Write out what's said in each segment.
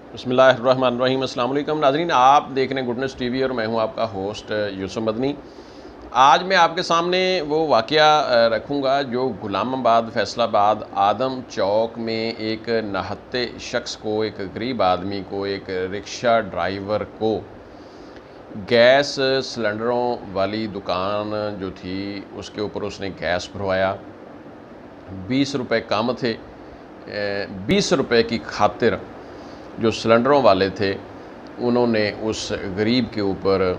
बिस्मिल्लाहिर्रहमानिर्रहीम। अस्सलाम वालेकुम नाज़रीन, आप देख रहे हैं गुडनेस टीवी और मैं हूं आपका होस्ट यूसुफ मदनी। आज मैं आपके सामने वो वाक़या रखूंगा जो गुलामाबाद फैसलाबाद आदम चौक में एक नहत्ते शख्स को, एक गरीब आदमी को, एक रिक्शा ड्राइवर को गैस सिलेंडरों वाली दुकान जो थी उसके ऊपर उसने गैस भरवाया। 20 रुपये कम थे। 20 रुपये की खातिर जो सिलेंडरों वाले थे उन्होंने उस गरीब के ऊपर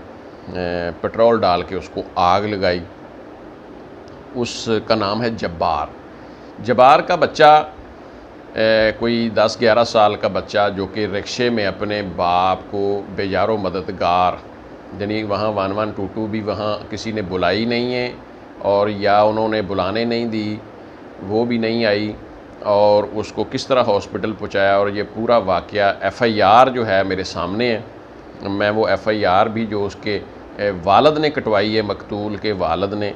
पेट्रोल डाल के उसको आग लगाई। उसका नाम है जब्बार। जब्बार का बच्चा कोई 10-11 साल का बच्चा जो कि रिक्शे में अपने बाप को बेजारो मददगार, यानी वहाँ 1122 भी वहाँ किसी ने बुलाई नहीं है और या उन्होंने बुलाने नहीं दी, वो भी नहीं आई और उसको किस तरह हॉस्पिटल पहुंचाया। और ये पूरा वाक़या एफ़आईआर जो है मेरे सामने है। मैं वो एफ़आईआर भी जो उसके वालिद ने कटवाई है, मकतूल के वालिद ने,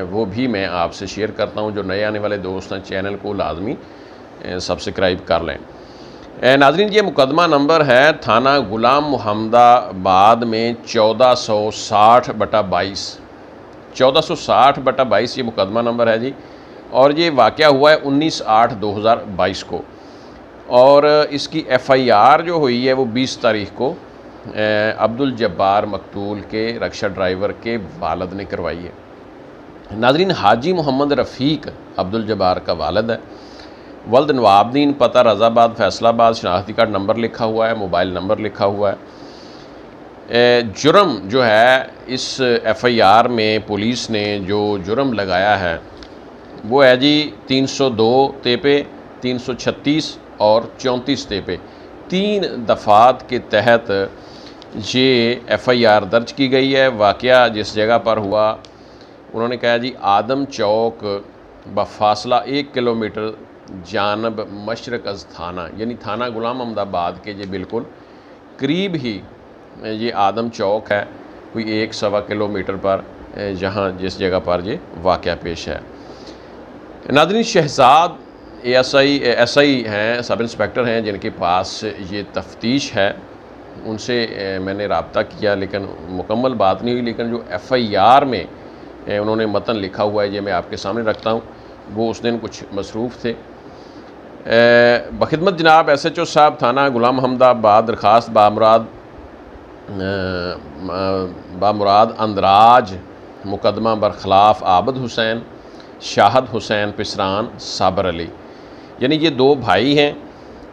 वो भी मैं आपसे शेयर करता हूं। जो नए आने वाले दोस्त हैं चैनल को लाजमी सब्सक्राइब कर लें। नाज़रीन, ये मुकदमा नंबर है थाना गुलाम मुहम्मदाबाद में 1460/22। 1460/22 ये मुकदमा नंबर है जी। और ये वाक़या हुआ है 19/8/2022 को और इसकी एफ़आईआर जो हुई है वो 20 तारीख को अब्दुल जब्बार मकतूल के रिक्शा ड्राइवर के वालिद ने करवाई है। नाज़रीन, हाजी मोहम्मद रफ़ीक अब्दुल जब्बार का वालिद है। वल्द नवाबदीन, पता रज़ाबाद फैसलाबाद, शनाख्ती कार्ड नंबर लिखा हुआ है, मोबाइल नंबर लिखा हुआ है। जुर्म जो है इस एफ़आईआर में पुलिस ने जो जुर्म लगाया है वो है जी 302 तेपे, 336 और 34 तेपे। 3 दफ़ात के तहत ये एफ़आईआर दर्ज की गई है। वाक़या जिस जगह पर हुआ उन्होंने कहा जी आदम चौक बफासला 1 किलोमीटर जानब मशरक़ अज़ थाना, यानी थाना गुलाम मोहम्मदाबाद के ये बिल्कुल करीब ही ये आदम चौक है, कोई 1-1.25 किलोमीटर पर, जहाँ जिस जगह पर ये वाक़या पेश है। नाज़रीन, शहजाद एसआई हैं, सब इंस्पेक्टर हैं जिनके पास ये तफ्तीश है, उनसे मैंने रब्ता किया लेकिन मुकम्मल बात नहीं हुई। लेकिन जो एफ़आईआर में उन्होंने मतन लिखा हुआ है ये मैं आपके सामने रखता हूँ। वो उस दिन कुछ मसरूफ़ थे। बखिदमत जनाब SHO साहब थाना गुलाम मोहम्मदाबाद दरख्वास्त बामुराद अंदराज मुकदमा बरखिलाफ़ आबद हुसैन, शाहद हुसैन पिसरान, साबर अली, यानी ये 2 भाई हैं।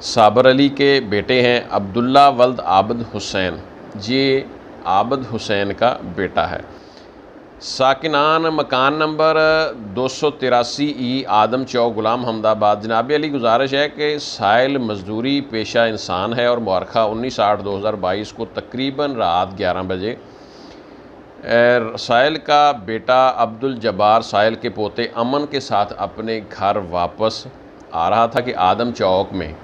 साबर अली के बेटे हैं अब्दुल्ला वल्द आबद हुसैन, ये आबद हुसैन का बेटा है। साकिनान मकान नंबर 283 आदम चौक गुलाम मोहम्मदाबाद। जनाब अली, गुजारिश है कि साइल मजदूरी पेशा इंसान है और मुआरखा 19/8/2022 को तकरीबन रात 11 बजे साइल का बेटा अब्दुल जब्बार साइल के पोते अमन के साथ अपने घर वापस आ रहा था कि आदम चौक में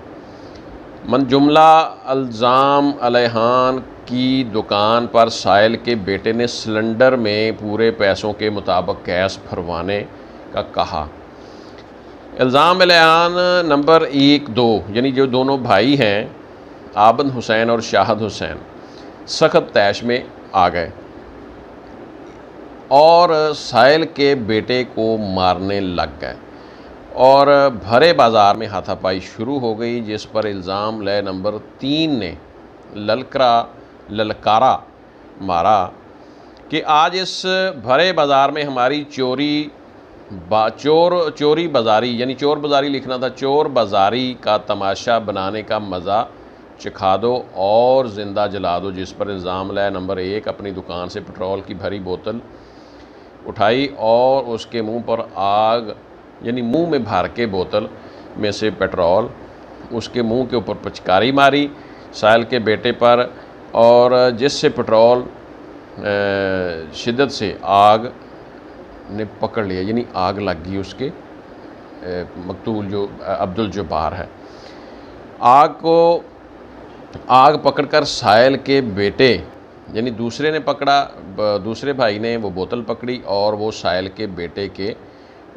मनजुमला अल्ज़ाम अलैहान की दुकान पर साइल के बेटे ने सिलेंडर में पूरे पैसों के मुताबिक गैस भरवाने का कहा। इल्ज़ाम अलैहान नंबर 1-2, यानी जो दोनों भाई हैं आबद हुसैन और शाहद हुसैन, सख्त तैश में आ गए और साइल के बेटे को मारने लग गए और भरे बाज़ार में हाथापाई शुरू हो गई, जिस पर इल्ज़ाम लय नंबर 3 ने ललकारा मारा कि आज इस भरे बाज़ार में हमारी चोरी बाज़ारी, यानी चोर बाज़ारी लिखना था, चोर बाज़ारी का तमाशा बनाने का मज़ा चखा दो और ज़िंदा जला दो। जिस पर इल्ज़ाम लय नंबर 1 अपनी दुकान से पेट्रोल की भरी बोतल उठाई और उसके मुंह पर आग, यानी मुंह में भर के बोतल में से पेट्रोल उसके मुंह के ऊपर पिचकारी मारी साइल के बेटे पर और जिससे पेट्रोल शिद्दत से आग ने पकड़ लिया, यानी आग लग गई उसके मकतूल जो अब्दुल जब्बार है। आग पकड़कर साइल के बेटे, यानी दूसरे ने पकड़ा, दूसरे भाई ने वो बोतल पकड़ी और वो साइल के बेटे के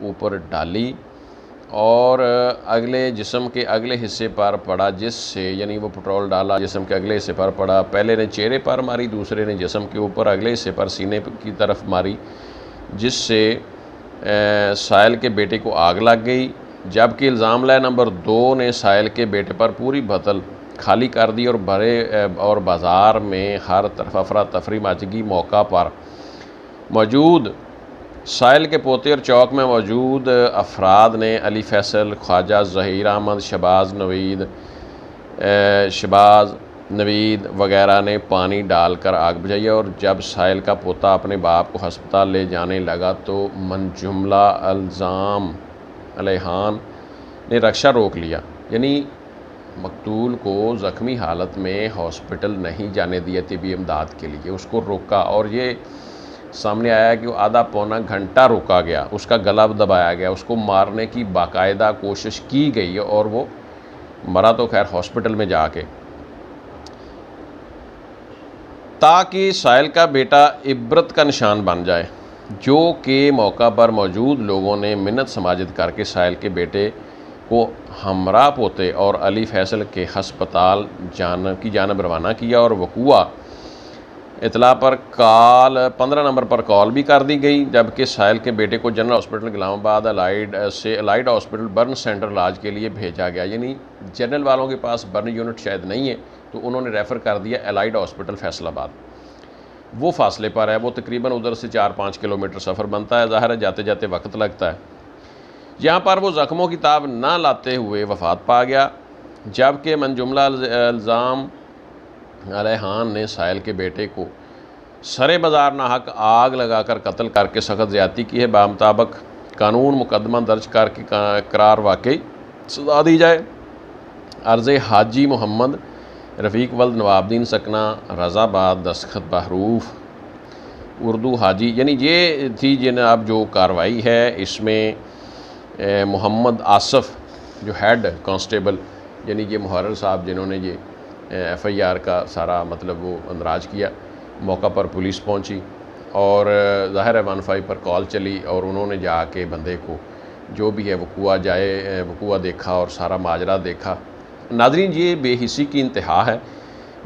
ऊपर डाली और अगले जिस्म के अगले हिस्से पर पड़ा, जिससे यानी वो पेट्रोल डाला जिस्म के अगले हिस्से पर पड़ा। पहले ने चेहरे पर मारी, दूसरे ने जिस्म के ऊपर अगले हिस्से पर सीने की तरफ मारी, जिससे साहिल के बेटे को आग लग गई। जबकि इल्ज़ाम लाया नंबर 2 ने साहिल के बेटे पर पूरी बोतल खाली कर दी और बाज़ार में हर तरफ अफरा तफरी मच गई। मौका पर मौजूद साहिल के पोते और चौक में मौजूद अफराद ने अली फैसल, ख्वाजा ज़हीर अहमद, शबाज़ नवीद वगैरह ने पानी डालकर आग बुझाई। और जब साहिल का पोता अपने बाप को हस्पताल ले जाने लगा तो मंजुमला अल्ज़ाम अलैहान ने रक्षा रोक लिया, यानी मकतूल को ज़ख्मी हालत में हॉस्पिटल नहीं जाने दिया तिबी इमदाद के लिए, उसको रोका। और ये सामने आया कि वो आधा पौना घंटा रोका गया, उसका गला दबाया गया, उसको मारने की बाकायदा कोशिश की गई और वो मरा तो खैर हॉस्पिटल में जाके, ताकि साहिल का बेटा इब्रत का निशान बन जाए। जो कि मौका पर मौजूद लोगों ने मिन्नत समाजिद करके साहिल के बेटे को हमरा पोते और अली फैसल के हस्पताल की जानब रवाना किया। और वकूआ इतला पर 15 नंबर पर कॉल भी कर दी गई। जबकि साहिल के बेटे को general hospital Gulamabad allied hospital burn centre इलाज के लिए भेजा गया, यानी जनरल वालों के पास बर्न यूनिट शायद नहीं है तो उन्होंने रेफ़र कर दिया अलाइड हॉस्पिटल फैसलाबाद। वो फासले पर है, वो तकरीबन उधर से 4-5 किलोमीटर सफ़र बनता है, ज़ाहिर है जाते जाते वक्त लगता है। यहाँ पर वो ज़ख्मों की ताब ना लाते हुए वफ़ात पा गया। जबकि मंजुमला अल्ज़ाम अलैहान ने साहिल के बेटे को सरे बाज़ार नाहक आग लगाकर कत्ल करके सख्त ज़्यादती की है। बामुताबिक कानून मुकदमा दर्ज करके करार वाकई सज़ा दी जाए। अर्ज़ हाजी मोहम्मद रफ़ीक वल्द नवाबुद्दीन सकना रज़ाबाद दस्तखत बहरूफ उर्दू हाजी, यानी ये थी जनाब जो कार्रवाई है। इसमें मोहम्मद आसफ़ जो हेड कांस्टेबल, यानी ये मुहर्रर साहब जिन्होंने ये FIR का सारा मतलब वो अंदराज किया, मौका पर पुलिस पहुंची और ज़ाहिर है 15 पर कॉल चली और उन्होंने जाके बंदे को जो भी है वकूआ देखा और सारा माजरा देखा। नाज़रीन ये बेहिसी की इंतहा है,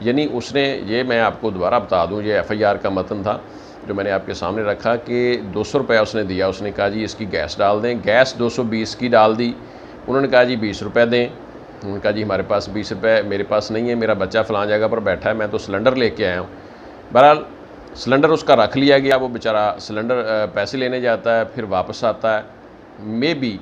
यानी उसने ये मैं आपको दोबारा बता दूं, ये FIR का मतन था जो मैंने आपके सामने रखा कि 200 रुपये उसने दिया। उसने कहा जी इसकी गैस डाल दें, गैस 220 की डाल दी। उन्होंने कहा जी 20 रुपये दें। उन्होंने कहा जी हमारे पास 20 रुपये मेरे पास नहीं है, मेरा बच्चा फ़लाँ जगह पर बैठा है, मैं तो सिलेंडर लेके आया हूँ। बहरहाल सिलेंडर उसका रख लिया गया, वो बेचारा सिलेंडर पैसे लेने जाता है फिर वापस आता है। मे बी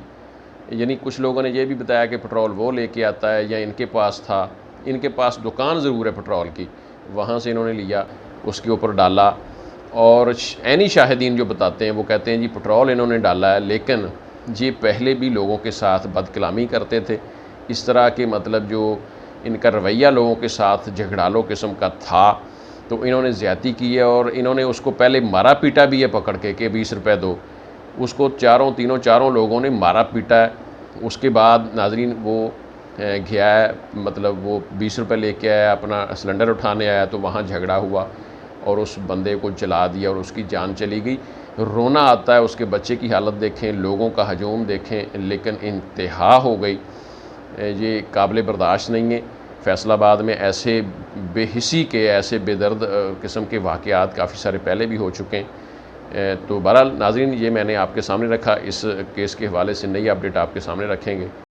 यानी कुछ लोगों ने ये भी बताया कि पेट्रोल वो लेके आता है या इनके पास था, इनके पास दुकान ज़रूर है पेट्रोल की, वहाँ से इन्होंने लिया, उसके ऊपर डाला। और ऐनी शाहिदीन जो बताते हैं वो कहते हैं जी पेट्रोल इन्होंने डाला है, लेकिन ये पहले भी लोगों के साथ बदकलामी करते थे। इस तरह के मतलब जो इनका रवैया लोगों के साथ झगड़ालो किस्म का था, तो इन्होंने ज़्यादती की है और इन्होंने उसको पहले मारा पीटा भी है पकड़ के 20 रुपये दो। उसको चारों लोगों ने मारा पीटा है। उसके बाद नाजरीन वो गया है, मतलब वो 20 रुपये लेके आया, अपना सिलेंडर उठाने आया तो वहाँ झगड़ा हुआ और उस बंदे को जला दिया और उसकी जान चली गई। रोना आता है, उसके बच्चे की हालत देखें, लोगों का हजूम देखें, लेकिन इंतहा हो गई। ये काबिल बर्दाश्त नहीं है। फैसलाबाद में ऐसे बेहिसी के, ऐसे बेदर्द किस्म के वाक़यात काफ़ी सारे पहले भी हो चुके हैं। तो बहरहाल नाज़रीन ये मैंने आपके सामने रखा, इस केस के हवाले से नई अपडेट आपके सामने रखेंगे।